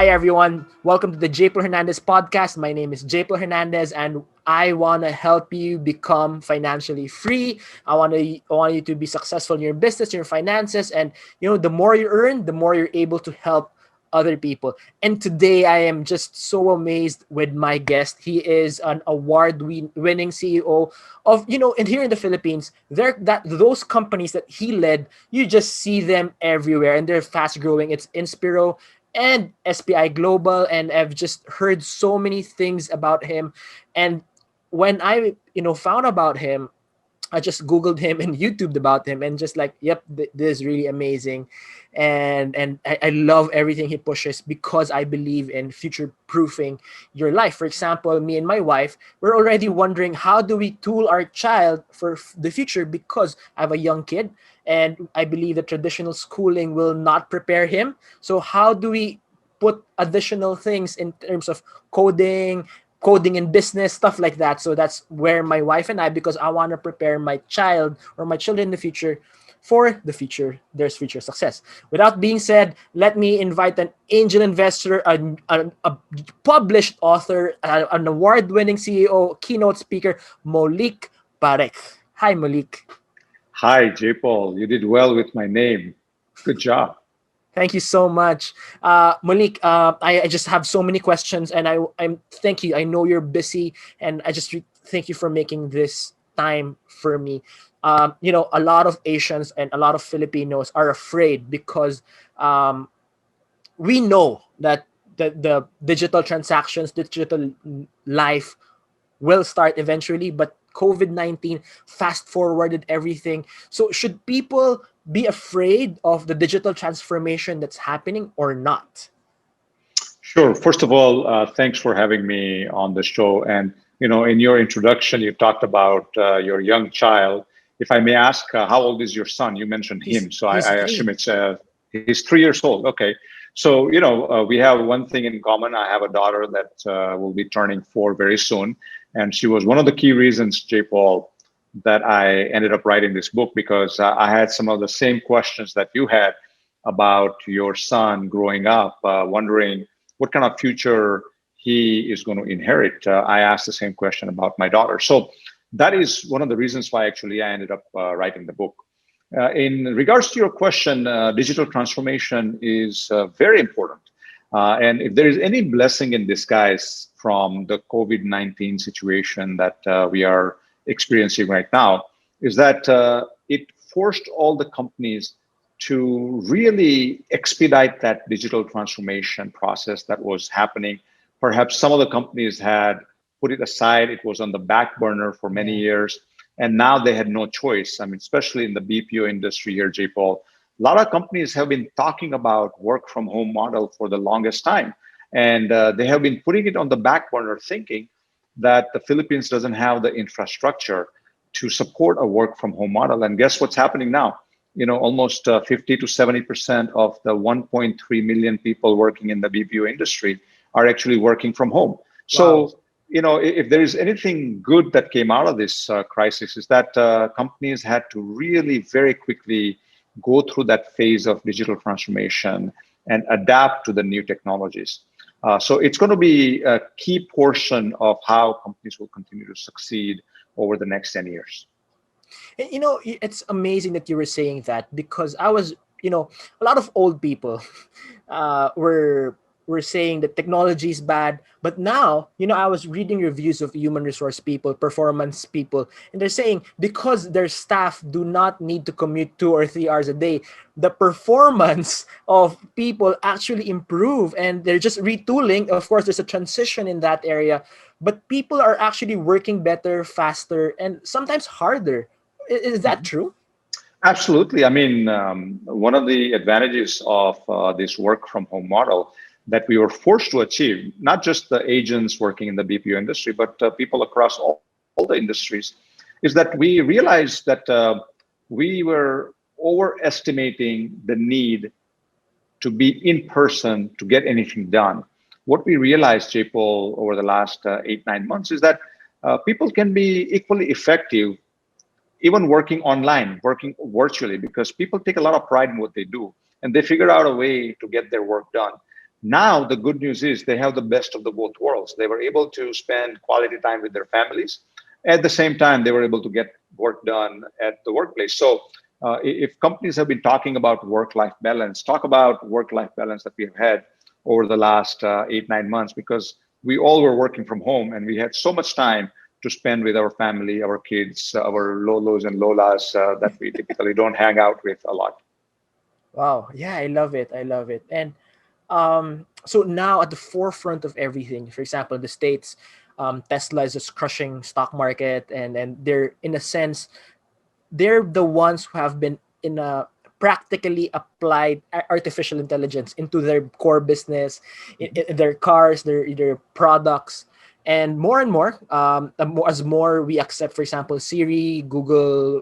everyone. Welcome to the JPaul Hernandez podcast. My name is JPaul Hernandez, and I want to help you become financially free. I want you to be successful in your business, your finances, and the more you earn, the more you're able to help other people. And today I am just so amazed with my guest. He is an award-winning CEO of, and here in the Philippines, there that those companies that he led, you just see them everywhere and they're fast growing. It's Inspiro and SPI Global, and I've just heard so many things about him. And when I found about him, I just Googled him and YouTubed about him, and just like, yep, this is really amazing. And I love everything he pushes because I believe in future proofing your life. For example, me and my wife, we're already wondering, how do we tool our child for the future, because I have a young kid and I believe that traditional schooling will not prepare him. So how do we put additional things in terms of coding in business, stuff like that? So that's where my wife and I, because I want to prepare my child or my children in the future for the future, there's future success. Without being said, let me invite an angel investor, a published author, an award-winning CEO, keynote speaker, Maulik Parekh. Hi, Maulik. Hi, JPaul. You did well with my name. Good job. Thank you so much, Maulik. I just have so many questions, and I'm thank you. I know you're busy, and I just thank you for making this time for me. A lot of Asians and a lot of Filipinos are afraid because we know that the digital transactions, digital life will start eventually, but COVID-19 fast forwarded everything. So should people be afraid of the digital transformation that's happening or not? Sure. First of all, thanks for having me on the show. And in your introduction, you talked about your young child. If I may ask, how old is your son? You mentioned He's him, so he's I assume three. he's 3 years old. Okay. So we have one thing in common. I have a daughter that will be turning 4 very soon, and she was one of the key reasons, J. Paul, that I ended up writing this book, because I had some of the same questions that you had about your son growing up, wondering what kind of future he is going to inherit. I asked the same question about my daughter. So that is one of the reasons why actually I ended up writing the book. In regards to your question, digital transformation is very important. And if there is any blessing in disguise from the COVID-19 situation that we are experiencing right now, is that it forced all the companies to really expedite that digital transformation process that was happening. Perhaps some of the companies had put it aside, it was on the back burner for many Yeah. years, and now they had no choice. I mean, especially in the BPO industry here, J. Paul, a lot of companies have been talking about work from home model for the longest time. And they have been putting it on the back burner, thinking that the Philippines doesn't have the infrastructure to support a work from home model. And guess what's happening now? Almost 50 to 70% of the 1.3 million people working in the BPO industry are actually working from home. Wow. So, if there is anything good that came out of this crisis, is that companies had to really very quickly go through that phase of digital transformation and adapt to the new technologies. So it's going to be a key portion of how companies will continue to succeed over the next 10 years. And, it's amazing that you were saying that, because I was, a lot of old people uh, were were saying that technology is bad. But now, I was reading reviews of human resource people, performance people, and they're saying because their staff do not need to commute 2 or 3 hours a day, the performance of people actually improve, and they're just retooling. Of course, there's a transition in that area, but people are actually working better, faster, and sometimes harder. Is that Mhm. true? Absolutely. I mean, one of the advantages of this work from home model that we were forced to achieve, not just the agents working in the BPO industry, but people across all the industries, is that we realized that we were overestimating the need to be in person to get anything done. What we realized, JPaul, over the last 8, 9 months is that people can be equally effective even working online, working virtually, because people take a lot of pride in what they do and they figure out a way to get their work done. Now, the good news is they have the best of the both worlds. They were able to spend quality time with their families. At the same time, they were able to get work done at the workplace. So, if companies have been talking about work-life balance, talk about work-life balance that we've had over the last 8, 9 months, because we all were working from home and we had so much time to spend with our family, our kids, our Lolos and Lolas that we typically don't hang out with a lot. Wow. Yeah, I love it. I love it. And so now at the forefront of everything, for example, in the States, Tesla is just crushing stock market, and they're in a sense they're the ones who have been in a practically applied artificial intelligence into their core business, in their cars, their products. And more, as more we accept, for example, Siri, Google,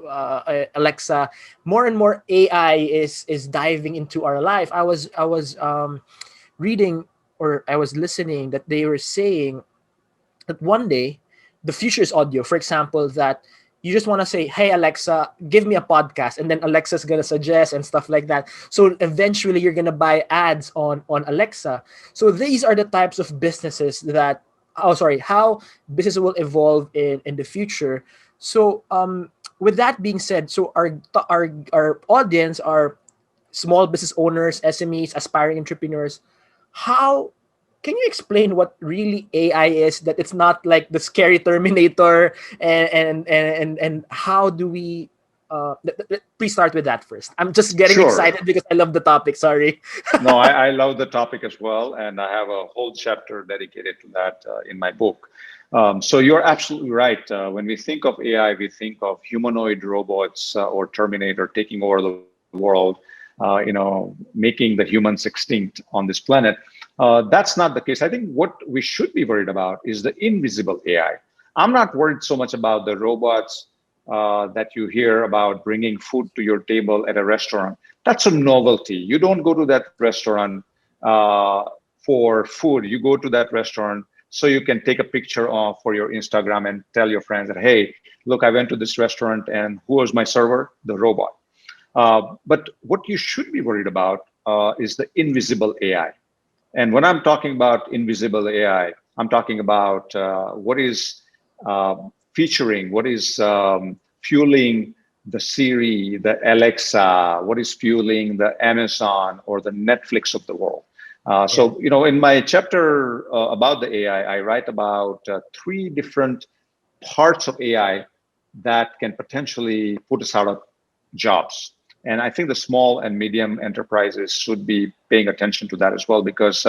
Alexa, more and more AI is diving into our life. I was reading, or I was listening, that they were saying that one day the future is audio. For example, that you just want to say, "Hey Alexa, give me a podcast," and then Alexa's gonna suggest and stuff like that. So eventually, you're gonna buy ads on Alexa. So these are the types of businesses that, oh sorry, how business will evolve in the future. So with that being said, so our audience are small business owners, SMEs, aspiring entrepreneurs. How can you explain what really AI is? That it's not like the scary Terminator, and how do we? Please start with that first. I'm just getting Sure. excited because I love the topic. Sorry. No, I love the topic as well, and I have a whole chapter dedicated to that in my book. So you're absolutely right. When we think of AI, we think of humanoid robots or Terminator taking over the world, making the humans extinct on this planet. That's not the case. I think what we should be worried about is the invisible AI. I'm not worried so much about the robots that you hear about bringing food to your table at a restaurant. That's a novelty. You don't go to that restaurant uh, for food. You go to that restaurant so you can take a picture of for your Instagram and tell your friends that, hey, look, I went to this restaurant and who was my server? The robot. But what you should be worried about is the invisible AI. And when I'm talking about invisible AI, I'm talking about what is uh, featuring, what is fueling the Siri, the Alexa, what is fueling the Amazon or the Netflix of the world. Yeah. In my chapter about the AI, I write about three different parts of AI that can potentially put us out of jobs. And I think the small and medium enterprises should be paying attention to that as well, because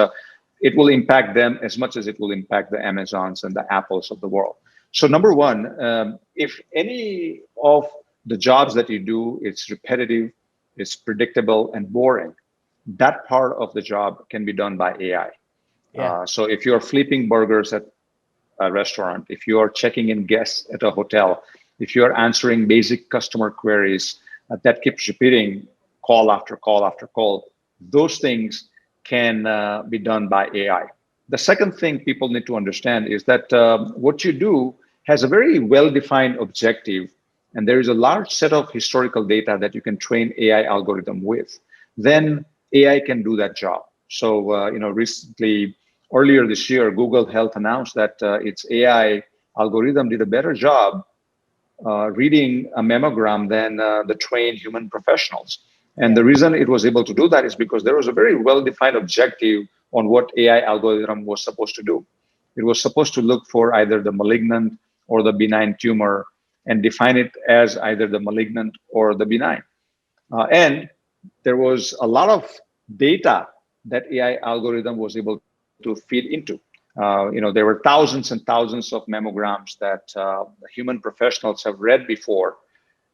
it will impact them as much as it will impact the Amazons and the Apples of the world. So number one, if any of the jobs that you do, it's repetitive, it's predictable and boring, that part of the job can be done by AI. Yeah. So if you're flipping burgers at a restaurant, if you are checking in guests at a hotel, if you are answering basic customer queries that keeps repeating call after call after call, those things can be done by AI. The second thing people need to understand is that what you do has a very well-defined objective, and there is a large set of historical data that you can train AI algorithm with. Then AI can do that job. So, recently, earlier this year, Google Health announced that its AI algorithm did a better job reading a mammogram than the trained human professionals. And Yeah. the reason it was able to do that is because there was a very well-defined objective on what AI algorithm was supposed to do. It was supposed to look for either the malignant or the benign tumor and define it as either the malignant or the benign. And there was a lot of data that AI algorithm was able to feed into. There were thousands and thousands of mammograms that human professionals have read before,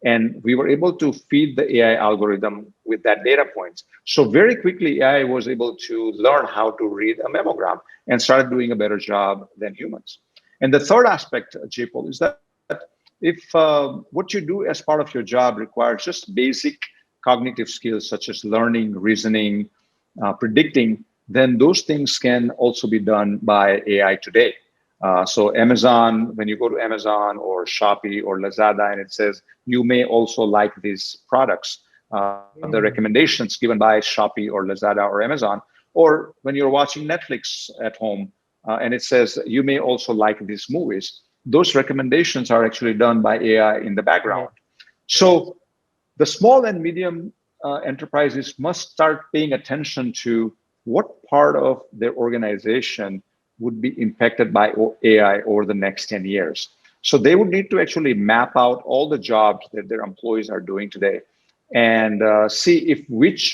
and we were able to feed the AI algorithm with that data points. So very quickly, AI was able to learn how to read a mammogram and started doing a better job than humans. And the third aspect, JPaul, is that if what you do as part of your job requires just basic cognitive skills such as learning, reasoning, predicting, then those things can also be done by AI today. So Amazon, when you go to Amazon or Shopee or Lazada, and it says you may also like these products, the Mm. recommendations given by Shopee or Lazada or Amazon Or when you're watching Netflix at home, and it says you may also like these movies, those recommendations are actually done by AI in the Right. background. Right. So the small and medium enterprises must start paying attention to what part of their organization would be impacted by AI over the next 10 years. So they would need to actually map out all the jobs that their employees are doing today and see if which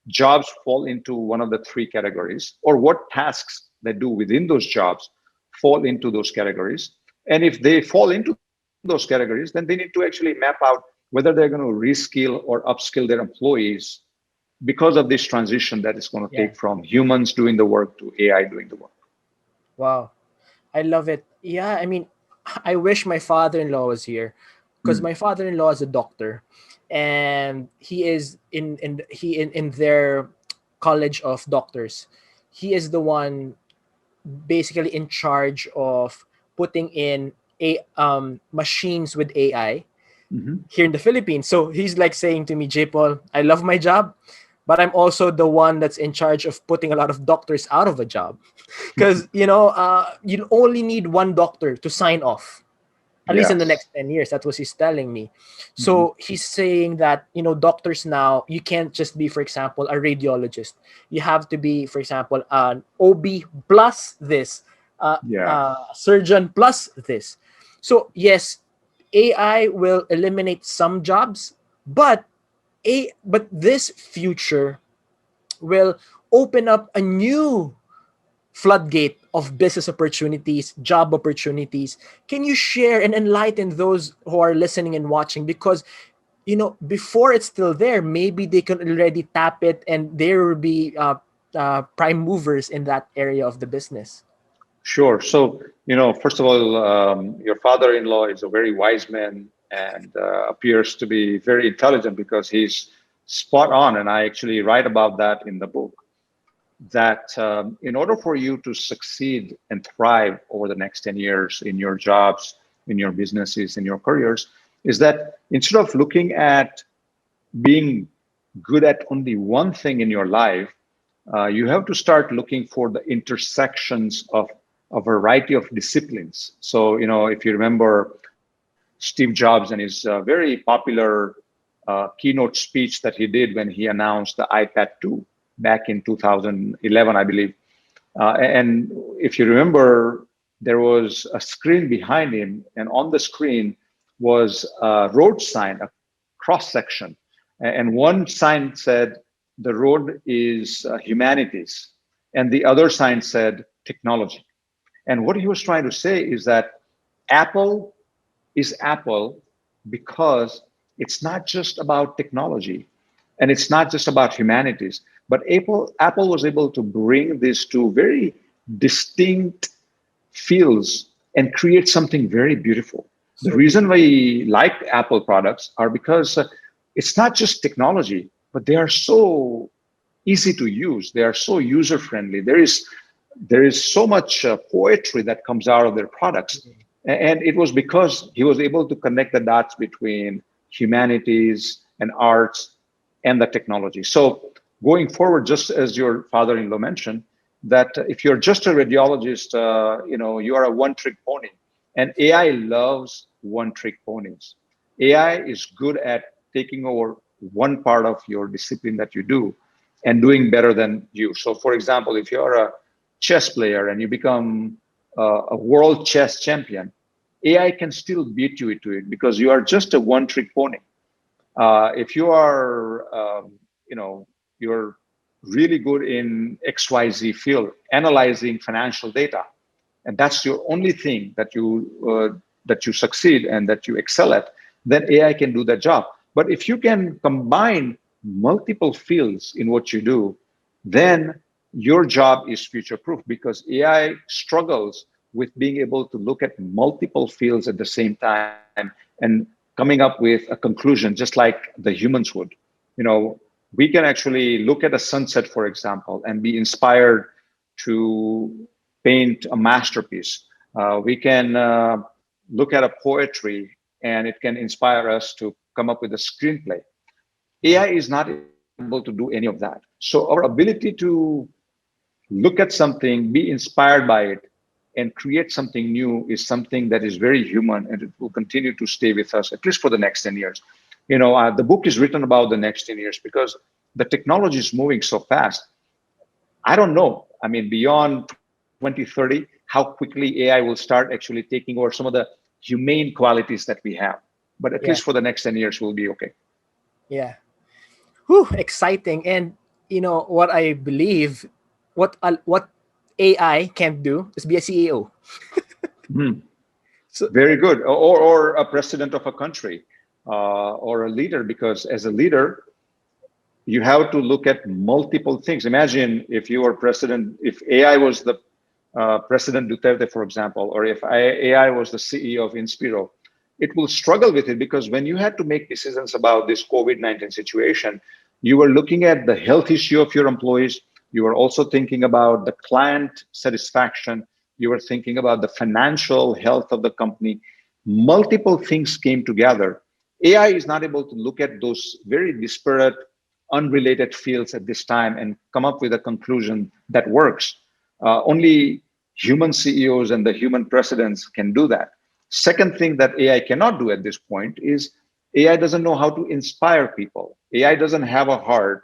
jobs fall into one of the three categories, or what tasks they do within those jobs fall into those categories. And if they fall into those categories, then they need to actually map out whether they're going to reskill or upskill their employees because of this transition that is going to Yeah. take from humans doing the work to AI doing the work. Wow. I love it. Yeah, I mean, I wish my father-in-law was here because Hmm. my father-in-law is a doctor, and he is in their college of doctors. He is the one basically in charge of putting in a machines with AI Hmm. here in the Philippines. So he's like saying to me, J. Paul, I love my job, but I'm also the one that's in charge of putting a lot of doctors out of a job. Because, you only need one doctor to sign off, at least in the Yes. next 10 years. That's what he's telling me. Hmm. So he's saying that, doctors now, you can't just be, for example, a radiologist. You have to be, for example, an OB plus this, Yeah. surgeon plus this. So, yes, AI will eliminate some jobs, but but this future will open up a new floodgate of business opportunities, job opportunities. Can you share and enlighten those who are listening and watching? Because, before it's still there, maybe they can already tap it and there will be prime movers in that area of the business. Sure. So, first of all, your father-in-law is a very wise man and appears to be very intelligent because he's spot on. And I actually write about that in the book. That in order for you to succeed and thrive over the next 10 years in your jobs, in your businesses, in your careers, is that instead of looking at being good at only one thing in your life, you have to start looking for the intersections of a variety of disciplines. So, if you remember Steve Jobs and his very popular keynote speech that he did when he announced the iPad 2 back in 2011, I believe. And if you remember, there was a screen behind him, and on the screen was a road sign, a cross section. And one sign said, the road is humanities, and the other sign said, technology. And what he was trying to say is that Apple is Apple because it's not just about technology and it's not just about humanities, but Apple was able to bring these two very distinct fields and create something very beautiful. The So reason beautiful. we like Apple products are because it's not just technology, but they are so easy to use. They are so user friendly. There is so much poetry that comes out of their products. And it was because he was able to connect the dots between humanities and arts and the technology. So going forward, just as your father-in-law mentioned, that if you're just a radiologist, you are a one-trick pony. And AI loves one-trick ponies. AI is good at taking over one part of your discipline that you do and doing better than you. So, for example, if you're a chess player and you become a world chess champion, AI can still beat you to it because you are just a one-trick pony. If you are, you're really good in XYZ field, analyzing financial data, and that's your only thing that you succeed and that you excel at, then AI can do that job. But if you can combine multiple fields in what you do, then your job is future proof because AI struggles with being able to look at multiple fields at the same time and coming up with a conclusion just like the humans would. We can actually look at a sunset, for example, and be inspired to paint a masterpiece. We can look at a poetry and it can inspire us to come up with a screenplay. AI is not able to do any of that. So our ability to look at something, be inspired by it, and create something new is something that is very human, and it will continue to stay with us at least for the next 10 years. The book is written about the next 10 years because the technology is moving so fast. I don't know. I mean, beyond 2030, how quickly AI will start actually taking over some of the humane qualities that we have. But at least Yeah. for the next 10 years, we'll be okay. Yeah. Whew, exciting. And what I believe, what AI can't do is be a CEO. Mhm. So Very good. Or a president of a country, or a leader, because as a leader, you have to look at multiple things. Imagine if you were president, if AI was the President Duterte, for example, or if AI was the CEO of Inspiro, it will struggle with it because when you had to make decisions about this COVID-19 situation, you were looking at the health issue of your employees. You were also thinking about the client satisfaction. You were thinking about the financial health of the company. Multiple things came together. AI is not able to look at those very disparate, unrelated fields at this time and come up with a conclusion that works. Only human CEOs and the human presidents can do that. Second thing that AI cannot do at this point is AI doesn't know how to inspire people. AI doesn't have a heart,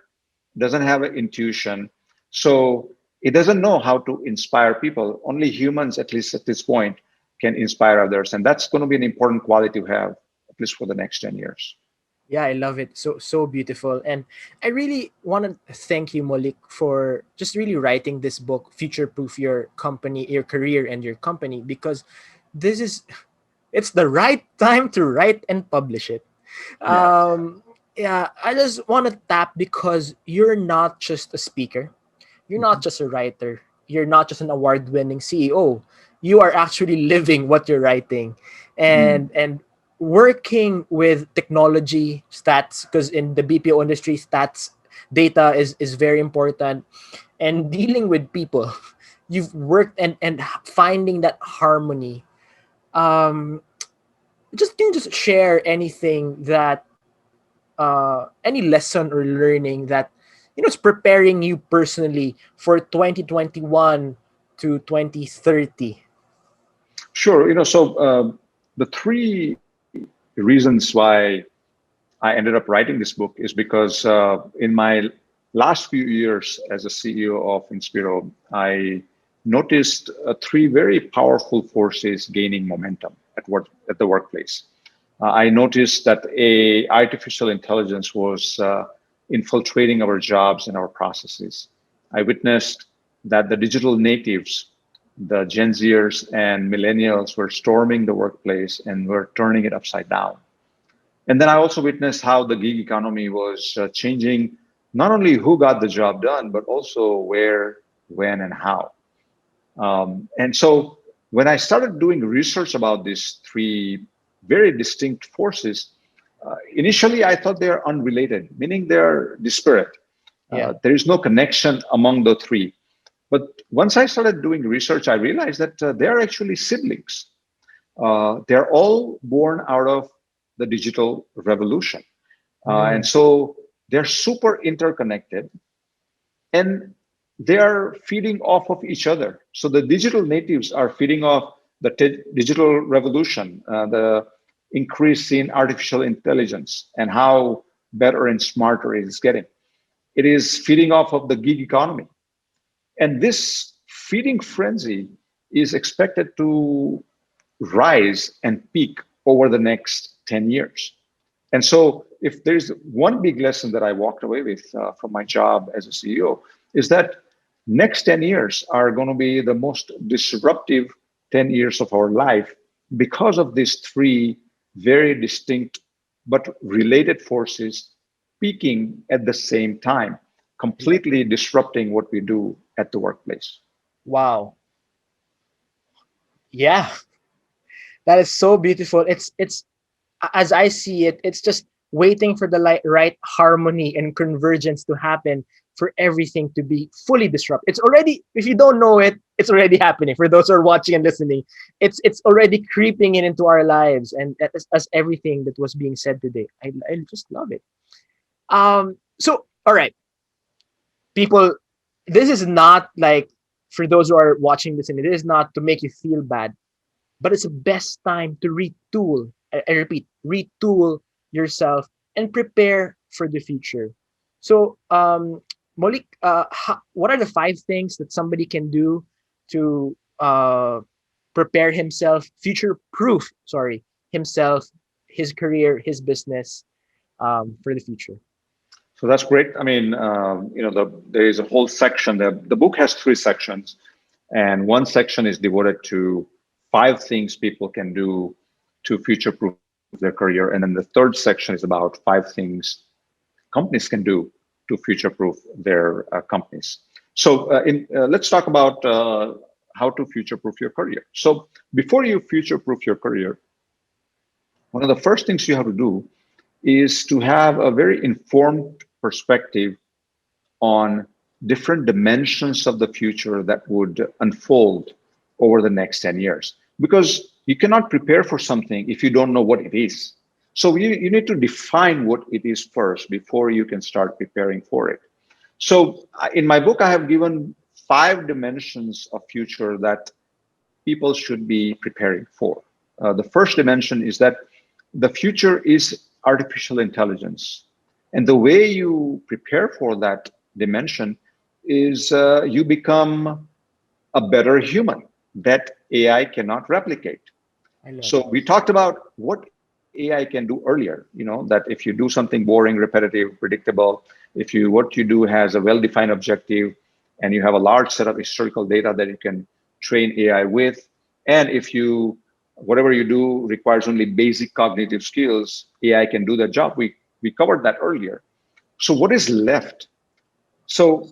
doesn't have an intuition. So it doesn't know how to inspire people. Only humans, at least at this point, can inspire others. And that's going to be an important quality to have, at least for the next 10 years. yeah, I love it. So beautiful. And I really want to thank you, Molik, for just really writing this book, Future Proof Your Company, your career and your company, because this is it's the right time to write and publish it. Yeah. Yeah, I just want to tap because you're not just a speaker, you're not Mhm. just a writer, you're not just an award-winning CEO. You are actually living what you're writing, Mm. and working with technology stats, because in the BPO industry, stats data is very important, and dealing with people. You've worked and finding that harmony. Um, just can you just share anything that any lesson or learning that is preparing you personally for 2021 to 2030? Sure. The three reasons why I ended up writing this book is because in my last few years as a CEO of Inspiro, I noticed three very powerful forces gaining momentum at the workplace. I noticed that artificial intelligence was infiltrating our jobs and our processes. I witnessed that the digital natives, the Gen Zers and millennials, were storming the workplace and were turning it upside down. And then I also witnessed how the gig economy was changing not only who got the job done, but also where, when, and how. And so when I started doing research about these three very distinct forces, initially I thought they are unrelated, meaning they're disparate. Yeah. There is no connection among the three. But once I started doing research, I realized that they are actually siblings. They're all born out of the digital revolution. And Mm, so they're super interconnected and they are feeding off of each other. So the digital natives are feeding off the digital revolution, the increase in artificial intelligence, and how better and smarter it is getting. It is feeding off of the gig economy. And this feeding frenzy is expected to rise and peak over the next 10 years. And so, if there's one big lesson that I walked away with from my job as a CEO, is that next 10 years are going to be the most disruptive 10 years of our life because of these three very distinct but related forces peaking at the same time, yeah. completely disrupting what we do at the workplace. Wow. Yeah, that is so beautiful. It's as I see it, it's just waiting for the right harmony and convergence to happen for everything to be fully disrupted. It's already, if you don't know it, it's already happening. For those who are watching and listening, it's already creeping in into our lives, and as everything that was being said today, I just love it. So all right, people, this is not like, for those who are watching this, and it is not to make you feel bad, but it's the best time to retool. I repeat, retool yourself and prepare for the future. So, Maulik, what are the 5 things that somebody can do to prepare himself, future proof, sorry, himself, his career, his business, for the future? So that's great. I mean, there is a whole section. The book has 3 sections, and one section is devoted to 5 things people can do to future-proof their career, and then the third section is about 5 things companies can do to future-proof their companies. So, let's talk about how to future-proof your career. So, before you future-proof your career, one of the first things you have to do is to have a very informed perspective on different dimensions of the future that would unfold over the next 10 years. Because you cannot prepare for something if you don't know what it is. So you need to define what it is first before you can start preparing for it. So in my book, I have given 5 dimensions of future that people should be preparing for. The first dimension is that the future is artificial intelligence. And the way you prepare for that dimension is you become a better human that AI cannot replicate. I love So it. we talked about what AI can do earlier, that if you do something boring, repetitive, predictable, if you what you do has a well-defined objective and you have a large set of historical data that you can train AI with, and if you whatever you do requires only basic cognitive skills, AI can do the job. We covered that earlier. So what is left? So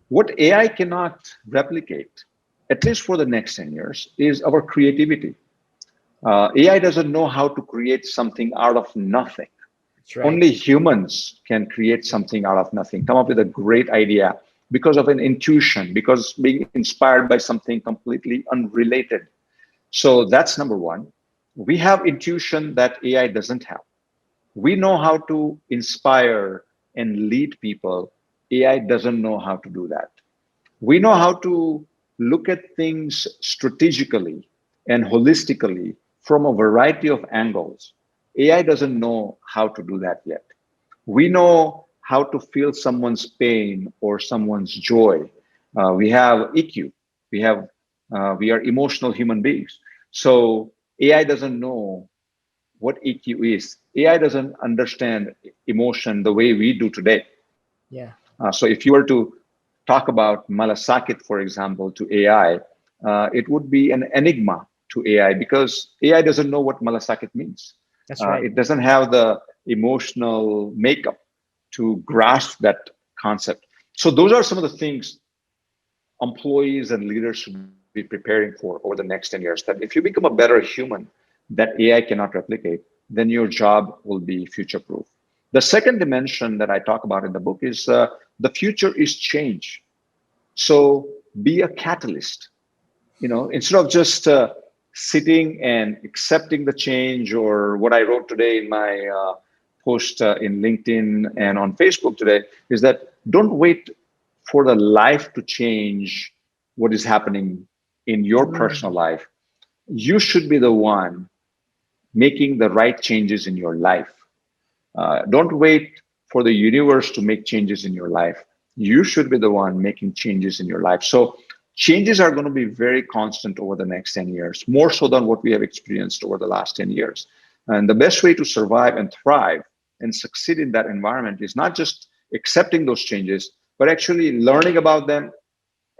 what AI cannot replicate, at least for the next 10 years, is our creativity. AI doesn't know how to create something out of nothing. That's right. Only humans can create something out of nothing, come up with a great idea because of an intuition, because being inspired by something completely unrelated. So that's number one. We have intuition that AI doesn't have. We know how to inspire and lead people. AI doesn't know how to do that. We know how to look at things strategically and holistically from a variety of angles. AI doesn't know how to do that yet. We know how to feel someone's pain or someone's joy. We have EQ. We are emotional human beings. So AI doesn't know what EQ is. AI doesn't understand emotion the way we do today. Yeah. So if you were to talk about malasakit, for example, to AI, it would be an enigma to AI because AI doesn't know what malasakit means. That's right. It doesn't have the emotional makeup to grasp that concept. So those are some of the things employees and leaders should be preparing for over the next 10 years. That if you become a better human that AI cannot replicate, then your job will be future proof. The second dimension that I talk about in the book is the future is change. So be a catalyst. Instead of just sitting and accepting the change, or what I wrote today in my post in LinkedIn and on Facebook today, is that don't wait for the life to change what is happening in your personal Mm, life. You should be the one making the right changes in your life. Don't wait for the universe to make changes in your life. You should be the one making changes in your life. So changes are going to be very constant over the next 10 years, more so than what we have experienced over the last 10 years. And the best way to survive and thrive and succeed in that environment is not just accepting those changes, but actually learning about them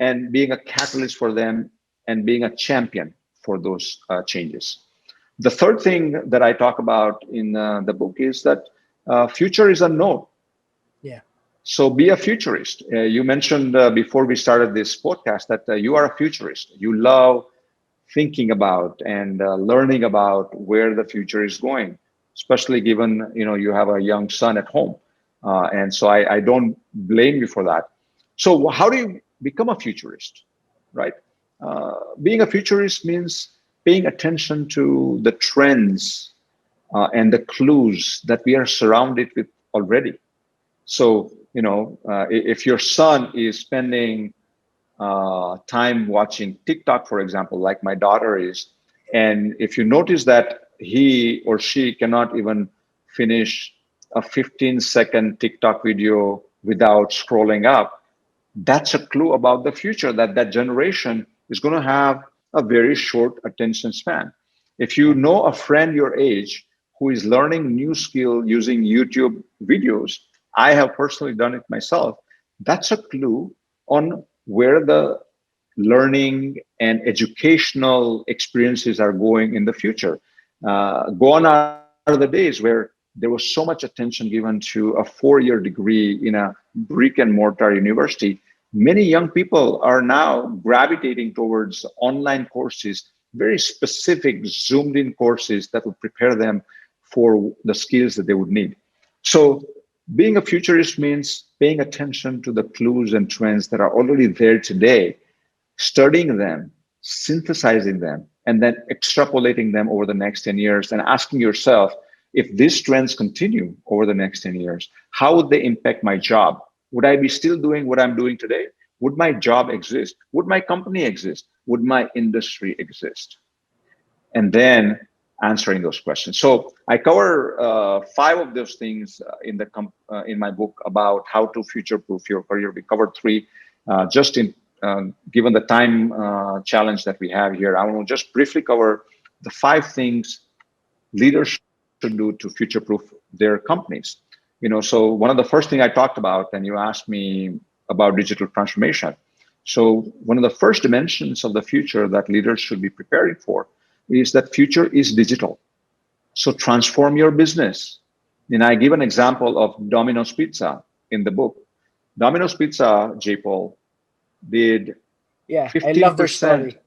and being a catalyst for them and being a champion for those changes. The third thing that I talk about in the book is that future is unknown. yeah. So be a futurist. You mentioned before we started this podcast that you are a futurist. You love thinking about and learning about where the future is going, especially given you have a young son at home, and so I don't blame you for that. So how do you become a futurist, right? Being a futurist means paying attention to the trends and the clues that we are surrounded with already. So If your son is spending time watching TikTok, for example, like my daughter is, and if you notice that he or she cannot even finish a 15-second TikTok video without scrolling up, that's a clue about the future, that that generation is going to have a very short attention span. If you Yeah. know a friend your age who is learning new skill using YouTube videos, I have personally done it myself. That's a clue on where the learning and educational experiences are going in the future. Gone are the days where there was so much attention given to a 4-year degree in a brick and mortar university. Many young people are now gravitating towards online courses, very specific, zoomed in courses that will prepare them for the skills that they would need. So, being a futurist means paying attention to the clues and trends that are already there today, studying them, synthesizing them, and then extrapolating them over the next 10 years and asking yourself, if these trends continue over the next 10 years, how would they impact my job? Would I be still doing what I'm doing today? Would my job exist? Would my company exist? Would my industry exist? And then answering those questions. So I cover 5 of those things in my book about how to future-proof your career. We covered 3. Just in given the time challenge that we have here, I want to just briefly cover the 5 things leaders should do to future-proof their companies. So one of the first thing I talked about, and you asked me about digital transformation. So one of the first dimensions of the future that leaders should be preparing for is that future is digital. So transform your business. And I give an example of Domino's Pizza in the book. Domino's Pizza, JPaul, did Yeah, I love their 15%. story.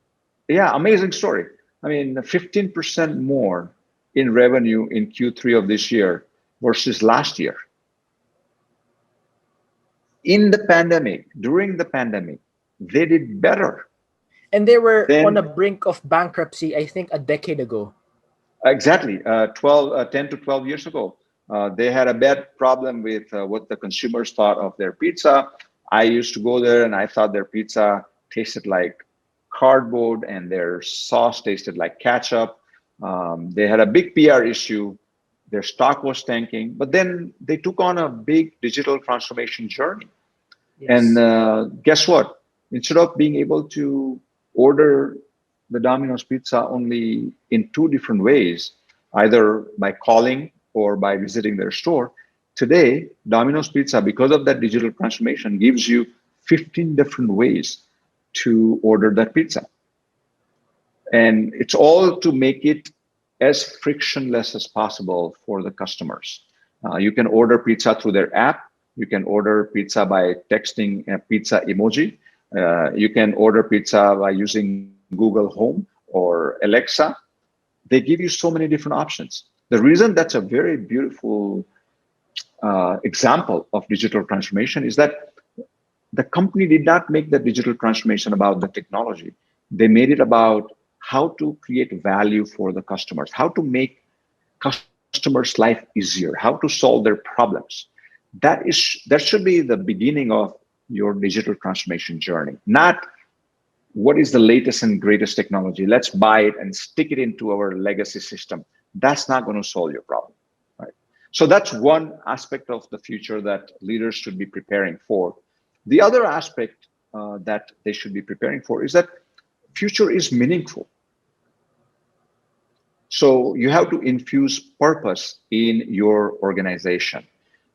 Yeah, amazing story. I mean, 15% more in revenue in Q3 of this year versus last year. In the pandemic, during the pandemic, they did better And they were on than the brink of bankruptcy, I think, a decade ago. exactly 10 to 12 years ago. They had a bad problem with what the consumers thought of their pizza. I used to go there and I thought their pizza tasted like cardboard and their sauce tasted like ketchup. They had a big PR issue. Their stock was tanking, but then they took on a big digital transformation journey. And Yes. guess what? Instead of being able to order the Domino's pizza only in 2 different ways, either by calling or by visiting their store, today, Domino's Pizza, because of that digital transformation, gives you 15 different ways to order that pizza. And it's all to make it as frictionless as possible for the customers. You can order pizza through their app. You can order pizza by texting a pizza emoji. You can order pizza by using Google Home or Alexa. They give you so many different options. The reason that's a very beautiful example of digital transformation is that the company did not make the digital transformation about the technology. They made it about how to create value for the customers, how to make customers' life easier, how to solve their problems. That should be the beginning of your digital transformation journey, not what is the latest and greatest technology. Let's buy it and stick it into our legacy system. That's not going to solve your problem, right? So that's one aspect of the future that leaders should be preparing for. The other aspect that they should be preparing for is that future is meaningful. So you have to infuse purpose in your organization.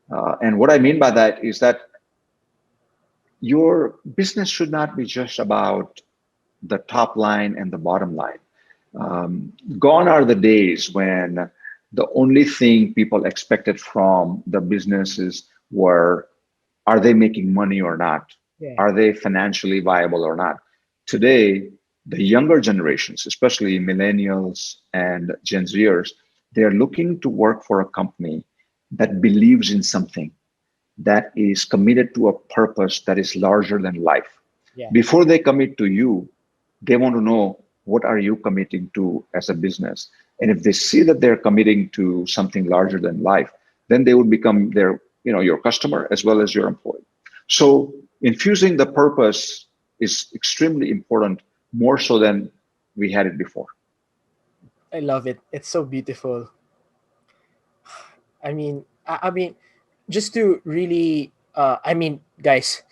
And what I mean by that is that your business should not be just about the top line and the bottom line. Gone are the days when the only thing people expected from the businesses were, are they making money or not? Yeah. Are they financially viable or not? Today, the younger generations, especially millennials and Gen Zers, they are looking to work for a company that believes in something, that is committed to a purpose that is larger than life. Yeah. Before they commit to you, they want to know, what are you committing to as a business? And if they see that they're committing to something larger than life, then they would become their your customer as well as your employee. So infusing the purpose is extremely important, more so than we had it before. I love it. It's so beautiful. I mean, just to really, guys,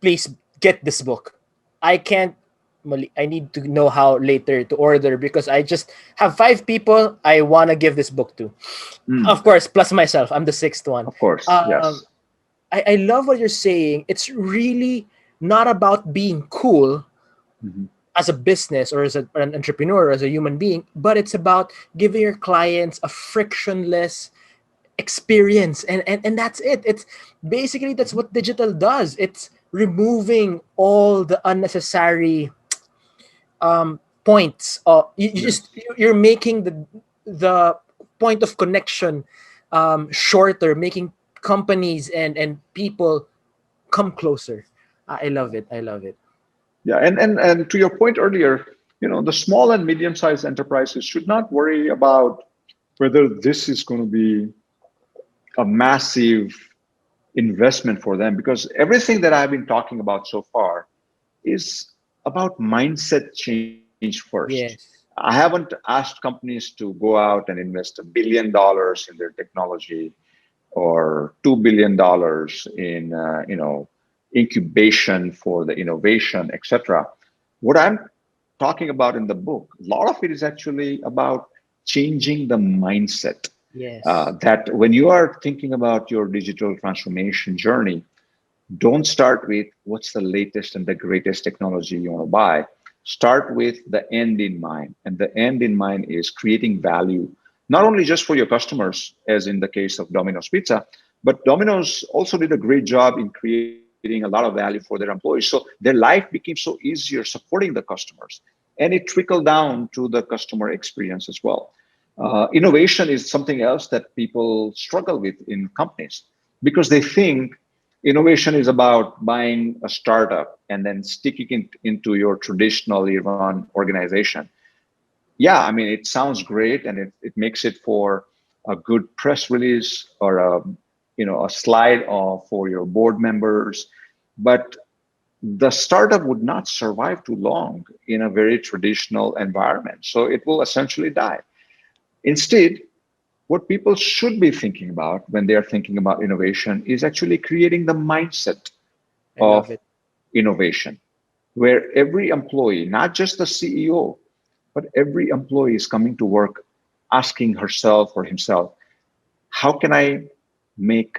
please get this book. I can't. I need to know how later to order because I just have 5 people I want to give this book to. Mm, Of course, plus myself. I'm the sixth one. of course, Um, yes. I love what you're saying. It's really not about being cool Mhm. as a business or as an entrepreneur or as a human being, but it's about giving your clients a frictionless experience, and that's it. It's basically that's what digital does. It's removing all the unnecessary points. Yes. You're making the point of connection shorter, making companies and people come closer. I love it. I love it. Yeah, and to your point earlier, the small and medium-sized enterprises should not worry about whether this is going to be a massive investment for them, because everything that I've been talking about so far is about mindset change first. I Yes. haven't asked companies to go out and invest $1 billion in their technology or $2 billion in incubation for the innovation, etc. What I'm talking about in the book, a lot of it is actually about changing the mindset. Yes. That when you are thinking about your digital transformation journey, don't start with what's the latest and the greatest technology you want to buy. Start with the end in mind. And the end in mind is creating value, not only just for your customers, as in the case of Domino's Pizza, but Domino's also did a great job in creating a lot of value for their employees. So their life became so easier supporting the customers. And it trickled down to the customer experience as well. Innovation is something else that people struggle with in companies because they think innovation is about buying a startup and then sticking it into your traditionally run organization. Yeah, I mean, it sounds great and it makes it for a good press release or a slide for your board members, but the startup would not survive too long in a very traditional environment, so it will essentially die. Instead, what people should be thinking about when they are thinking about innovation is actually creating the mindset I love of it. innovation, where every employee, not just the CEO, but every employee is coming to work asking herself or himself, how can I make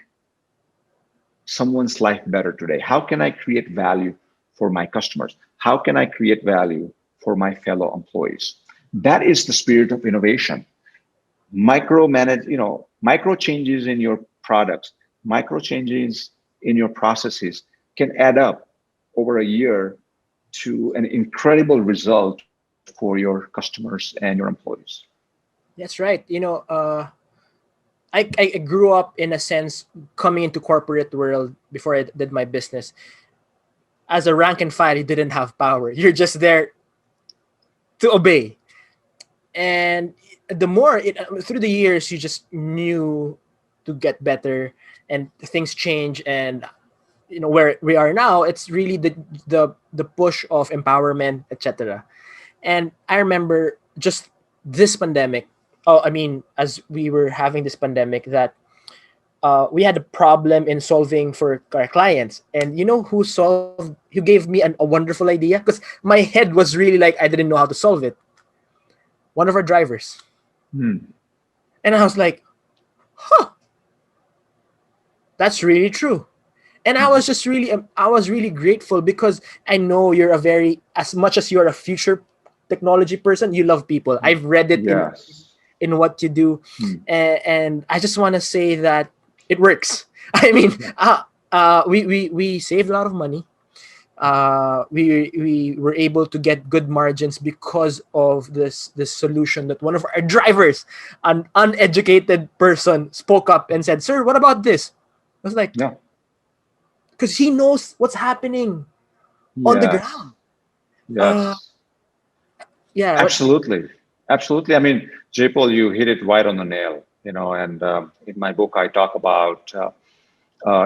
someone's life better today? How can I create value for my customers? How can I create value for my fellow employees? That is the spirit of innovation. Micro changes in your products, micro changes in your processes can add up over a year to an incredible result for your customers and your employees. That's right. I grew up in a sense coming into corporate world before I did my business. As a rank and file, you didn't have power. You're just there to obey. And the more through the years, you just knew to get better, and things change. And where we are now, it's really the push of empowerment, etc. And I remember just this pandemic. Oh, I mean, as we were having this pandemic, that we had a problem in solving for our clients. And who gave me a wonderful idea? Because my head was really like I didn't know how to solve it. One of our drivers. Hmm. And I was like, huh, that's really true. And I was Mhm. just really, I was really grateful because I know you're as much as you're a future technology person, you love people. I've read it Yes. in what you do. Hmm. And I just want to say that it works. I mean, Yeah. we saved a lot of money. We were able to get good margins because of this solution that one of our drivers, an uneducated person, spoke up and said, "Sir, what about this?" I was like, Yeah. because he knows what's happening on the Yes. ground. Uh, Yes. yeah, what? Absolutely. Absolutely. I mean, JPaul, you hit it right on the nail. And in my book, I talk about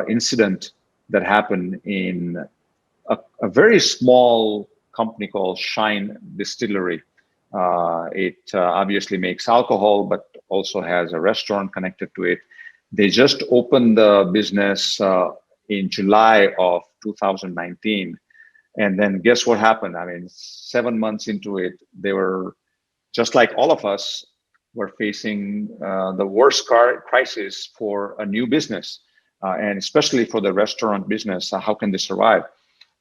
incident that happened in a very small company called Shine Distillery. It obviously makes alcohol, but also has a restaurant connected to it. They just opened the business in July of 2019. And then guess what happened? I mean, 7 months into it, they were just like all of us were facing the worst crisis for a new business, and especially for the restaurant business. How can they survive?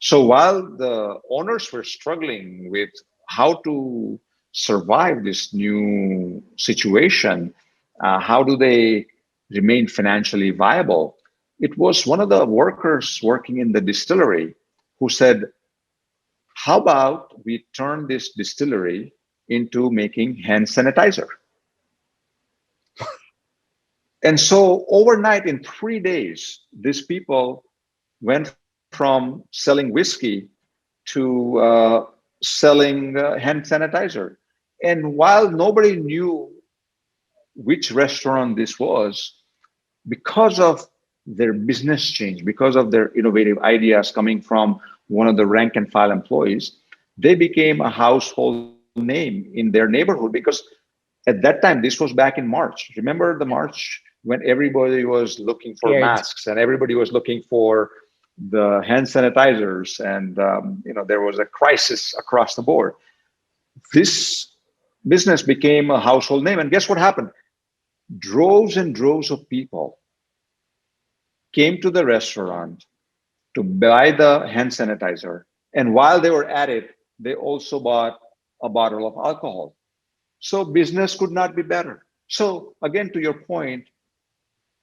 So while the owners were struggling with how to survive this new situation, how do they remain financially viable? It was one of the workers working in the distillery who said, how about we turn this distillery into making hand sanitizer? And so overnight, in 3 days, these people went from selling whiskey to selling hand sanitizer. And while nobody knew which restaurant this was, because of their business change, because of their innovative ideas coming from one of the rank and file employees, they became a household name in their neighborhood. Because at that time, this was back in March. Remember the March when everybody was looking for Scared. masks and everybody was looking for the hand sanitizers, and there was a crisis across the board. This business became a household name, and guess what happened? Droves and droves of people came to the restaurant to buy the hand sanitizer. And while they were at it, they also bought a bottle of alcohol. So business could not be better. So, again, to your point,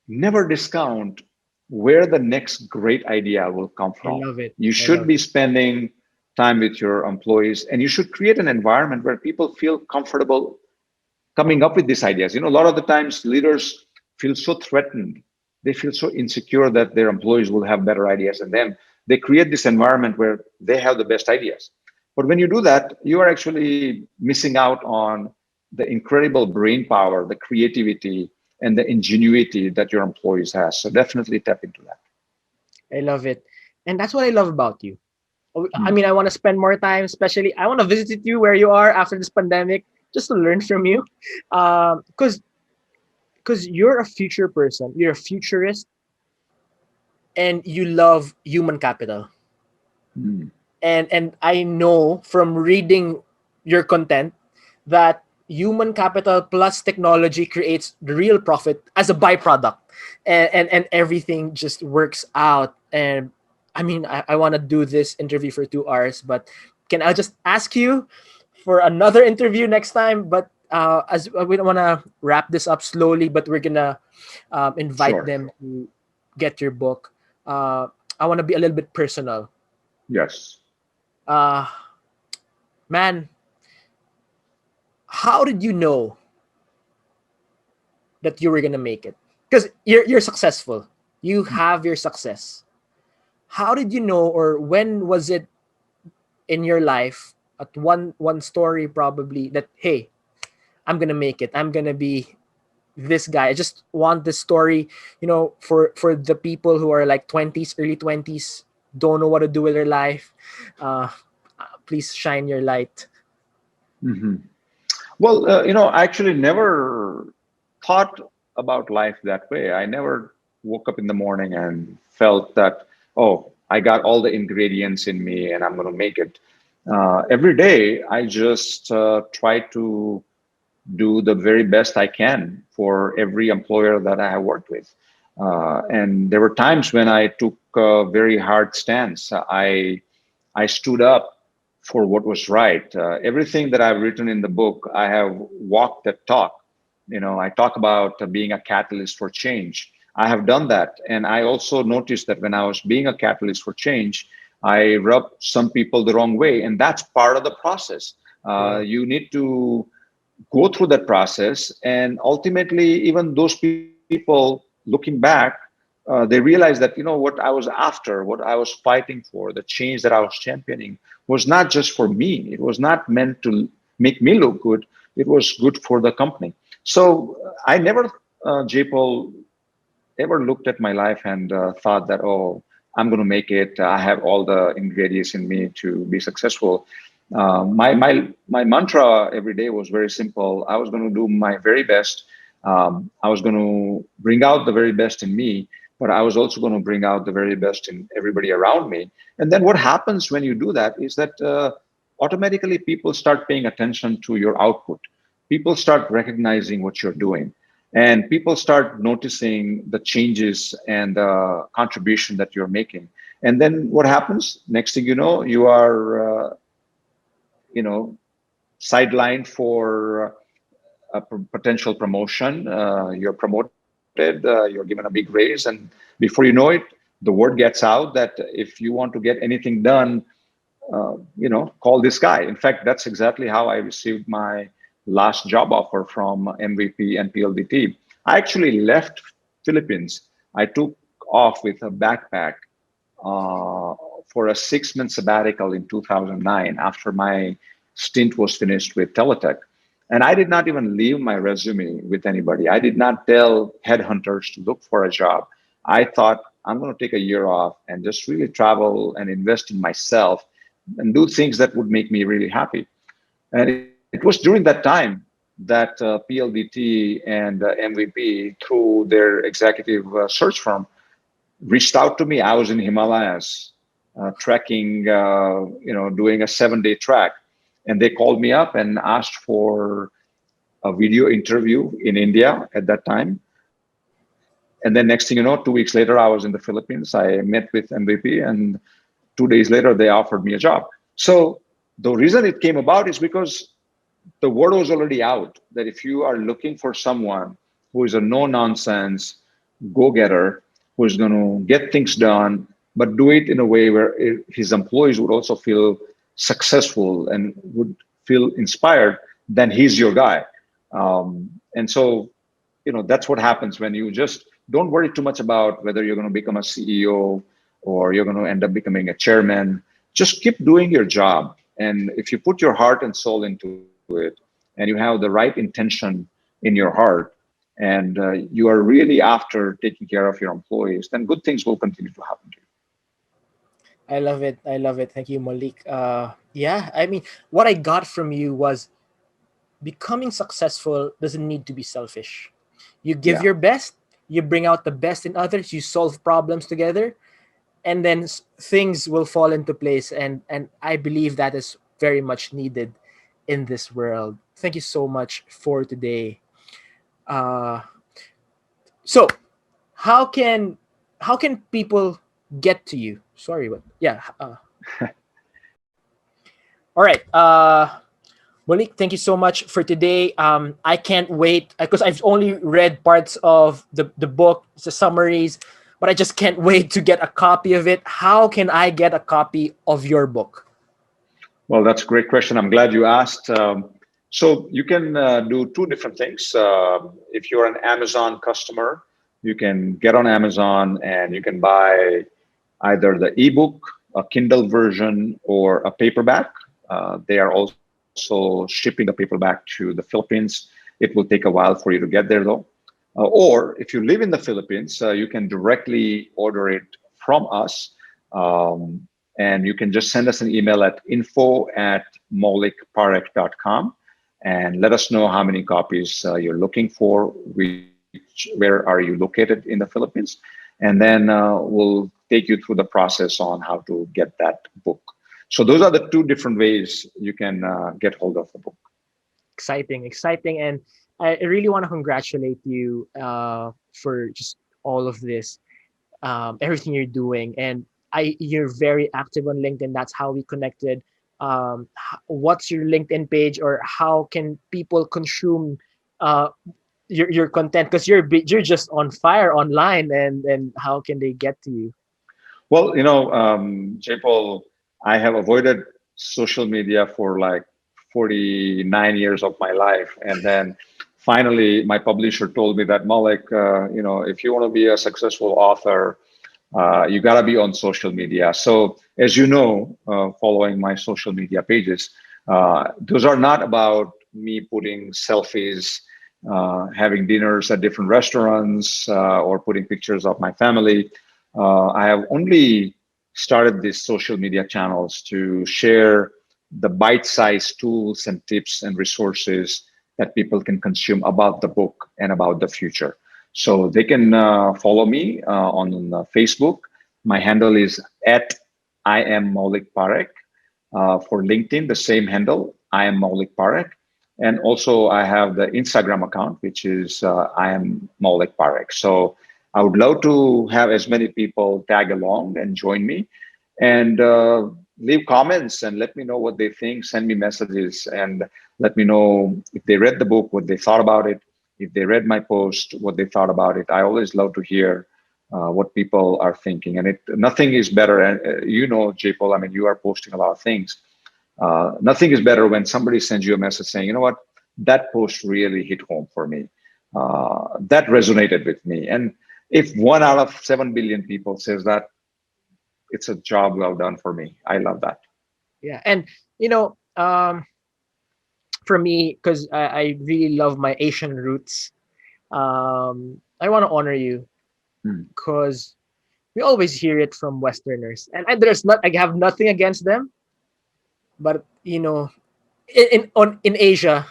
never discount where the next great idea will come I from. love it. You I should love be it. spending time with your employees, and you should create an environment where people feel comfortable coming up with these ideas. A lot of the times leaders feel so threatened. They feel so insecure that their employees will have better ideas than them. They create this environment where they have the best ideas. But when you do that, you are actually missing out on the incredible brain power, the creativity, and the ingenuity that your employees has. So definitely tap into that. I love it. And that's what I love about you. I Mm. mean, I want to spend more time, especially I want to visit you where you are after this pandemic just to learn from you. Because you're a future person, you're a futurist, and you love human capital. Mm. And I know from reading your content that human capital plus technology creates the real profit as a byproduct, and everything just works out. And I mean, I want to do this interview for 2 hours, but can I just ask you for another interview next time? But as we don't want to wrap this up slowly, but we're gonna invite Sure. them to get your book. I want to be a little bit personal. Yes. uh Man, how did you know that you were gonna make it? Because you're successful, you have your success. How did you know, or when was it in your life, at one story probably, that hey, I'm gonna make it, I'm gonna be this guy? I just want this story, for the people who are like 20s, early 20s, don't know what to do with their life. uh Please shine your light. Hmm. Well, I actually never thought about life that way. I never woke up in the morning and felt that, oh, I got all the ingredients in me and I'm going to make it. Every day, I just try to do the very best I can for every employer that I have worked with. And there were times when I took a very hard stance. I stood up for what was right. Everything that I've written in the book, I have walked that talk. I talk about being a catalyst for change. I have done that. And I also noticed that when I was being a catalyst for change, I rubbed some people the wrong way. And that's part of the process. Yeah. You need to go through that process. And ultimately, even those people looking back, they realize that, what I was after, what I was fighting for, the change that I was championing was not just for me. It was not meant to make me look good. It was good for the company. So I never, JPaul, ever looked at my life and thought that, oh, I'm going to make it. I have all the ingredients in me to be successful. My mantra every day was very simple. I was going to do my very best. I was going to bring out the very best in me, but I was also going to bring out the very best in everybody around me. And then what happens when you do that is that automatically people start paying attention to your output. People start recognizing what you're doing, and people start noticing the changes and the contribution that you're making. And then what happens? Next thing you know, you are you know sidelined for a potential promotion. You're promoted, you're given a big raise, and before you know it, the word gets out that if you want to get anything done, call this guy. In fact, that's exactly how I received my last job offer from MVP and PLDT. I actually left Philippines. I took off with a backpack for a 6 month sabbatical in 2009 after my stint was finished with Teletech. And I did not even leave my resume with anybody. I did not tell headhunters to look for a job. I thought I'm going to take a year off and just really travel and invest in myself and do things that would make me really happy. And it was during that time that PLDT and MVP, through their executive search firm, reached out to me. I was in Himalayas, trekking, doing a 7-day trek. And they called me up and asked for a video interview in India at that time. And then next thing you know, 2 weeks later, I was in the Philippines. I met with MVP, and 2 days later, they offered me a job. So the reason it came about is because the word was already out that if you are looking for someone who is a no nonsense go getter, who is going to get things done, but do it in a way where his employees would also feel successful and would feel inspired, then he's your guy. And so, that's what happens when you just don't worry too much about whether you're going to become a CEO or you're going to end up becoming a chairman. Just keep doing your job. And if you put your heart and soul into it, and you have the right intention in your heart, and you are really after taking care of your employees, then good things will continue to happen to you. I love it. I love it. Thank you, Malik. Yeah, I mean, what I got from you was becoming successful doesn't need to be selfish. You give Yeah. your best, you bring out the best in others, you solve problems together, and then things will fall into place. And I believe that is very much needed in this world. Thank you so much for today. Uh, so how can people get to you? Sorry, but yeah. All right. Monique, thank you so much for today. I can't wait because I've only read parts of the book, the summaries, but I just can't wait to get a copy of it. How can I get a copy of your book? Well, that's a great question. I'm glad you asked. So you can do two different things. If you're an Amazon customer, you can get on Amazon and you can buy either the ebook, a Kindle version, or a paperback. They are also shipping the paperback to the Philippines. It will take a while for you to get there, though. Or if you live in the Philippines, you can directly order it from us. And you can just send us an email at info@maulikparekh.com and let us know how many copies you're looking for, where are you located in the Philippines, and then we'll take you through the process on how to get that book. So those are the two different ways you can get hold of the book. Exciting, exciting, and I really want to congratulate you for just all of this, everything you're doing, and you're very active on LinkedIn. That's how we connected. What's your LinkedIn page, or how can people consume uh, your content? Because you're just on fire online, and how can they get to you? Well, JPaul, I have avoided social media for like 49 years of my life. And then finally, my publisher told me that, Maulik, if you want to be a successful author, you got to be on social media. So, as you know, following my social media pages, those are not about me putting selfies having dinners at different restaurants, or putting pictures of my family. I have only started these social media channels to share the bite-sized tools and tips and resources that people can consume about the book and about the future. So they can follow me on Facebook. My handle is at I am Maulik Parekh. For LinkedIn, the same handle, I am Maulik Parekh. And also, I have the Instagram account, which is I am Maulik Parekh. So I would love to have as many people tag along and join me, and leave comments and let me know what they think. Send me messages and let me know if they read the book, what they thought about it. If they read my post, what they thought about it. I always love to hear what people are thinking, and nothing is better. And JPaul, I mean, you are posting a lot of things. Nothing is better when somebody sends you a message saying, you know what, that post really hit home for me. That resonated with me. And if 1 out of 7 billion people says that, it's a job well done for me. I love that. Yeah. And, you know, for me, because I really love my Asian roots, I want to honor you Mm. because we always hear it from Westerners. And there's not, I have nothing against them, but, in Asia,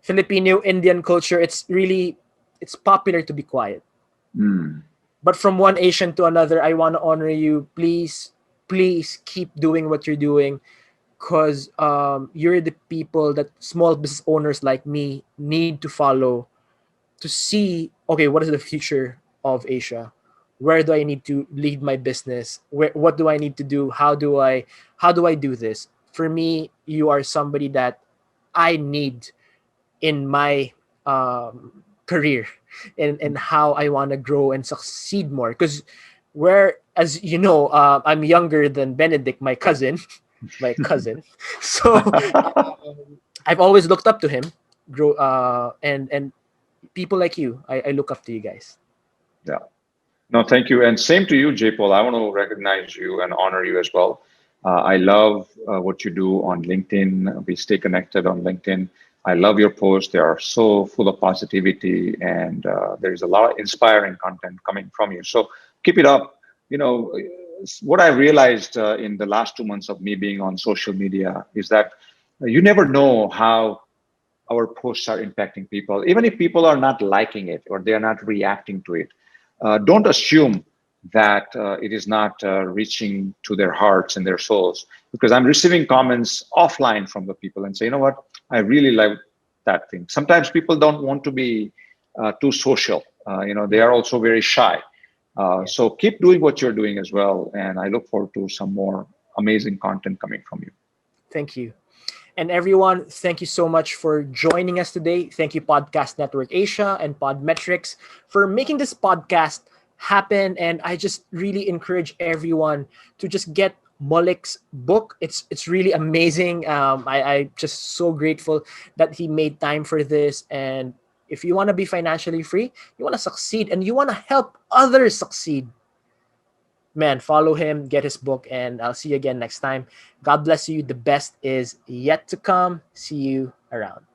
Filipino Indian culture, it's popular to be quiet. Mm. But from one Asian to another, I want to honor you. Please keep doing what you're doing, because you're the people that small business owners like me need to follow to see, okay, what is the future of Asia? Where do I need to lead my business? What do I need to do? How do I do this? For me, you are somebody that I need in my career, and how I want to grow and succeed more. Because where, as you know, I'm younger than Benedict, my cousin, my cousin. So I've always looked up to him. Grow and people like you, I look up to you guys. Yeah. No, thank you. And same to you, JPaul. I want to recognize you and honor you as well. I love what you do on LinkedIn. We stay connected on LinkedIn. I love your posts. They are so full of positivity, and there's a lot of inspiring content coming from you. So keep it up. You know, what I realized in the last 2 months of me being on social media is that you never know how our posts are impacting people. Even if people are not liking it or they are not reacting to it, don't assume that it is not reaching to their hearts and their souls. Because I'm receiving comments offline from the people and say, you know what, I really like that thing. Sometimes people don't want to be too social. They Yeah, are also very shy. yeah. So keep doing what you're doing as well. And I look forward to some more amazing content coming from you. Thank you. And everyone, thank you so much for joining us today. Thank you, Podcast Network Asia and Podmetrics, for making this podcast happen. And I just really encourage everyone to just get Maulik's book. It's really amazing. I just so grateful that he made time for this. And if you want to be financially free, you want to succeed, and you want to help others succeed, man, follow him, get his book, and I'll see you again next time. God bless you. The best is yet to come. See you around.